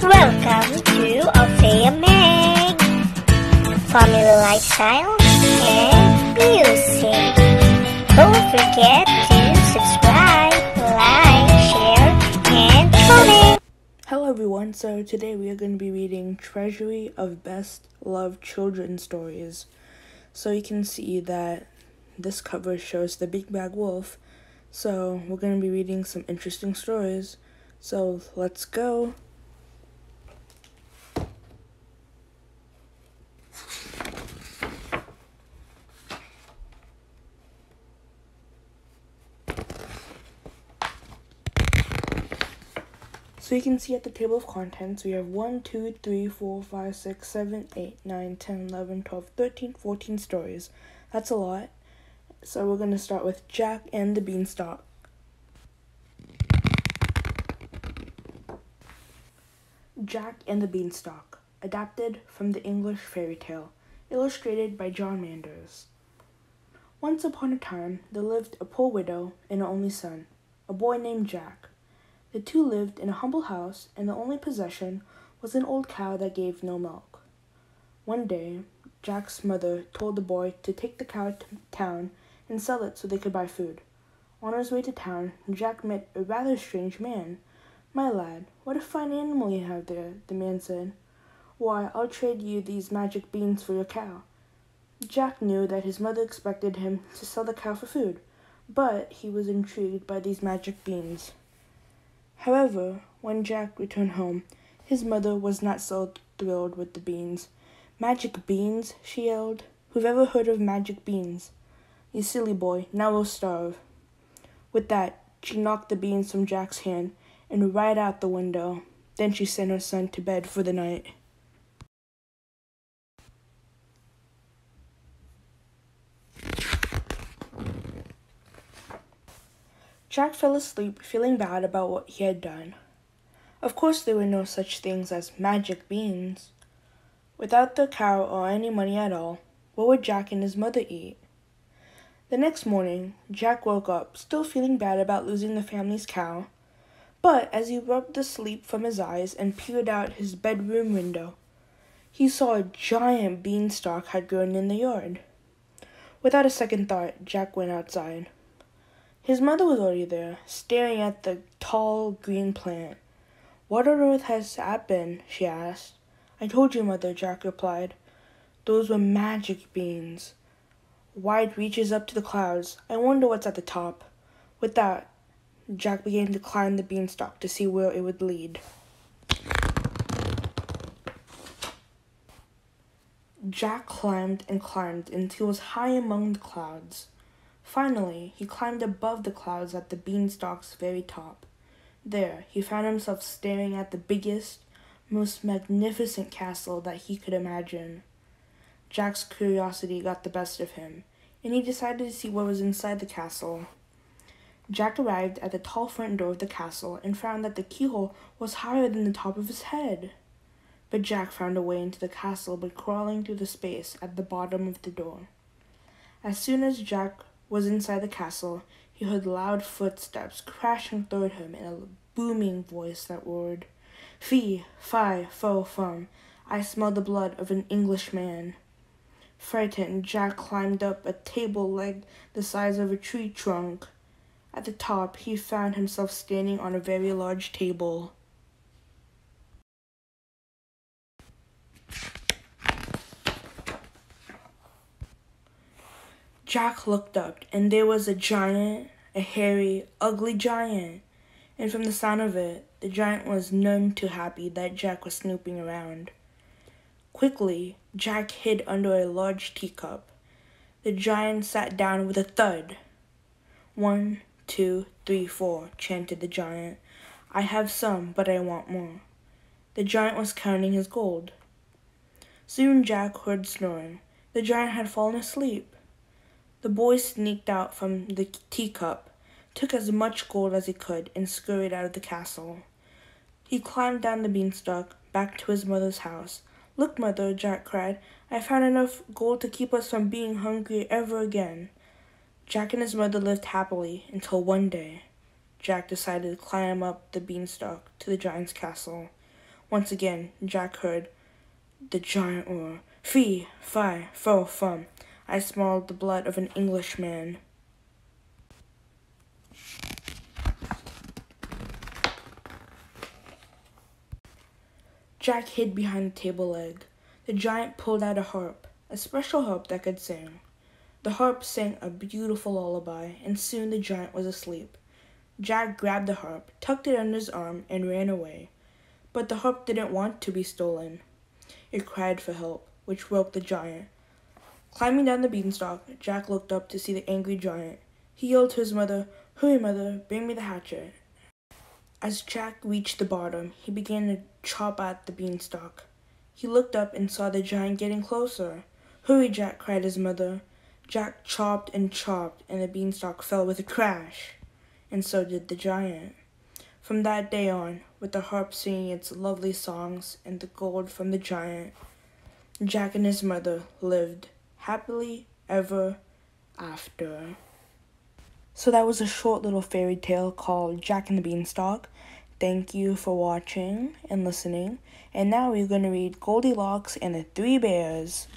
Welcome to Althea Meg, family lifestyle and music. Don't forget to subscribe, like, share, and comment. Hello everyone, so today we are going to be reading Treasury of Best Loved Children's Stories. So you can see that this cover shows the Big Bad Wolf, so we're going to be reading some interesting stories. So let's go. So you can see at the table of contents, we have 1, 2, 3, 4, 5, 6, 7, 8, 9, 10, 11, 12, 13, 14 stories. That's a lot. So we're going to start with Jack and the Beanstalk. Jack and the Beanstalk, adapted from the English fairy tale, illustrated by John Manders. Once upon a time, there lived a poor widow and an only son, a boy named Jack. The two lived in a humble house, and the only possession was an old cow that gave no milk. One day, Jack's mother told the boy to take the cow to town and sell it so they could buy food. On his way to town, Jack met a rather strange man. "My lad, what a fine animal you have there," the man said. "Why, I'll trade you these magic beans for your cow." Jack knew that his mother expected him to sell the cow for food, but he was intrigued by these magic beans. However, when Jack returned home, his mother was not so thrilled with the beans. "Magic beans?" she yelled. "Who've ever heard of magic beans? You silly boy, now we'll starve." With that, she knocked the beans from Jack's hand and right out the window. Then she sent her son to bed for the night. Jack fell asleep feeling bad about what he had done. Of course there were no such things as magic beans. Without the cow or any money at all, what would Jack and his mother eat? The next morning, Jack woke up, still feeling bad about losing the family's cow. But as he rubbed the sleep from his eyes and peered out his bedroom window, he saw a giant beanstalk had grown in the yard. Without a second thought, Jack went outside. His mother was already there, staring at the tall green plant. "What on earth has happened?" she asked. "I told you, Mother," Jack replied. "Those were magic beans. Wide reaches up to the clouds. I wonder what's at the top." With that, Jack began to climb the beanstalk to see where it would lead. Jack climbed and climbed until he was high among the clouds. Finally, he climbed above the clouds at the beanstalk's very top. There, he found himself staring at the biggest, most magnificent castle that he could imagine. Jack's curiosity got the best of him, and he decided to see what was inside the castle. Jack arrived at the tall front door of the castle and found that the keyhole was higher than the top of his head. But Jack found a way into the castle by crawling through the space at the bottom of the door. As soon as Jack was inside the castle, he heard loud footsteps crashing toward him in a booming voice that roared, "Fee, fi, fo, fum, I smell the blood of an Englishman." Frightened, Jack climbed up a table leg the size of a tree trunk. At the top, he found himself standing on a very large table. Jack looked up, and there was a giant, a hairy, ugly giant. And from the sound of it, the giant was none too happy that Jack was snooping around. Quickly, Jack hid under a large teacup. The giant sat down with a thud. "1, 2, 3, 4, chanted the giant. "I have some, but I want more." The giant was counting his gold. Soon Jack heard snoring. The giant had fallen asleep. The boy sneaked out from the teacup, took as much gold as he could, and scurried out of the castle. He climbed down the beanstalk, back to his mother's house. "Look, Mother," Jack cried. "I found enough gold to keep us from being hungry ever again." Jack and his mother lived happily until one day, Jack decided to climb up the beanstalk to the giant's castle. Once again, Jack heard the giant roar, "Fee, fi, fo, fum. I smell the blood of an Englishman." Jack hid behind the table leg. The giant pulled out a harp, a special harp that could sing. The harp sang a beautiful lullaby, and soon the giant was asleep. Jack grabbed the harp, tucked it under his arm, and ran away. But the harp didn't want to be stolen. It cried for help, which woke the giant. Climbing down the beanstalk, Jack looked up to see the angry giant. He yelled to his mother, "Hurry, mother, bring me the hatchet." As Jack reached the bottom, he began to chop at the beanstalk. He looked up and saw the giant getting closer. "Hurry, Jack," cried his mother. Jack chopped, and the beanstalk fell with a crash. And so did the giant. From that day on, with the harp singing its lovely songs and the gold from the giant, Jack and his mother lived happily ever after. So that was a short little fairy tale called Jack and the Beanstalk. Thank you for watching and listening. And now we're going to read Goldilocks and the Three Bears.